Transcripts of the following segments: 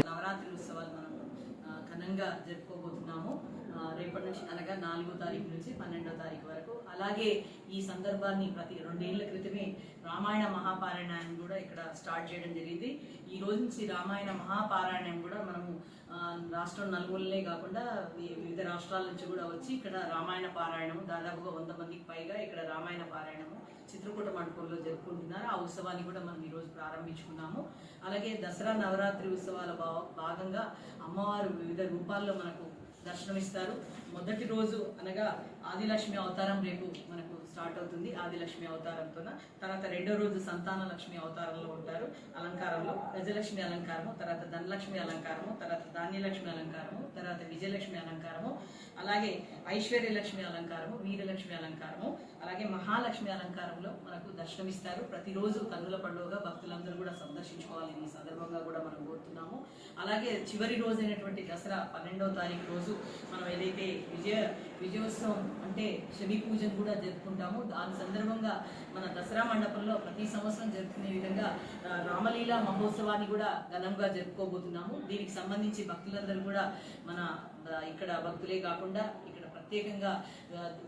నవరాత్రి ఉత్సవాలు మనం ఘనంగా జరుపుకోబోతున్నాము. రేపటి నుంచి అనగా 4వ తారీఖు నుంచి 12వ తారీఖు వరకు. అలాగే ఈ సందర్భాన్ని ప్రతి 2 ఏళ్ల క్రితమే రామాయణ మహాపారాయణాన్ని కూడా ఇక్కడ స్టార్ట్ చేయడం జరిగింది. ఈ రోజు నుంచి రామాయణ మహాపారాయణం కూడా మనము రాష్ట్రం నలుమూలలే కాకుండా వివిధ రాష్ట్రాల నుంచి కూడా వచ్చి ఇక్కడ రామాయణ పారాయణము దాదాపుగా 100 మందికి పైగా ఇక్కడ రామాయణ పారాయణము చిత్రకూట మండపంలో జరుపుకుంటున్నారు. ఆ ఉత్సవాన్ని కూడా మనం ఈరోజు ప్రారంభించుకున్నాము. అలాగే దసరా నవరాత్రి ఉత్సవాల భాగంగా అమ్మవారు వివిధ రూపాల్లో మనకు దర్శనమిస్తారు. మొదటి రోజు అనగా ఆదిలక్ష్మి అవతారం రేపు మనకు స్టార్ట్ అవుతుంది. ఆదిలక్ష్మి అవతారంతో తర్వాత రెండో రోజు సంతాన లక్ష్మి అవతారంలో ఉంటారు. అలంకారంలో గజలక్ష్మి అలంకారము, తర్వాత ధనలక్ష్మి అలంకారము, తర్వాత ధాన్యలక్ష్మి అలంకారము, తర్వాత విజయలక్ష్మి అలంకారము, అలాగే ఐశ్వర్యలక్ష్మి అలంకారము, వీరలక్ష్మి అలంకారము, అలాగే మహాలక్ష్మి అలంకారంలో మనకు దర్శనమిస్తారు. ప్రతిరోజు కన్నుల పండుగగా భక్తులందరూ కూడా సందర్శించుకోవాలని ఈ సందర్భంగా కూడా మనం కోరుతున్నాము. అలాగే చివరి రోజు అయినటువంటి దసరా 12వ తారీఖు రోజు మనం ఏదైతే విజయోత్సవం అంటే శమి పూజను కూడా జరుపుకుంటాము. దాని సందర్భంగా మన దసరా మండపంలో ప్రతి సంవత్సరం జరుపుకునే విధంగా రామలీలా మహోత్సవాన్ని కూడా ఘనంగా జరుపుకోబోతున్నాము. దీనికి సంబంధించి భక్తులందరూ కూడా మన ఇక్కడ భక్తులే కాకుండా ఇక్కడ ప్రత్యేకంగా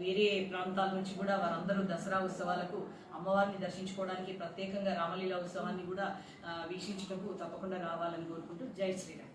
వేరే ప్రాంతాల నుంచి కూడా వారందరూ దసరా ఉత్సవాలకు అమ్మవారిని దర్శించుకోవడానికి ప్రత్యేకంగా రామలీలా ఉత్సవాన్ని కూడా వీక్షించుటకు తప్పకుండా రావాలని కోరుకుంటూ జై శ్రీరామ్.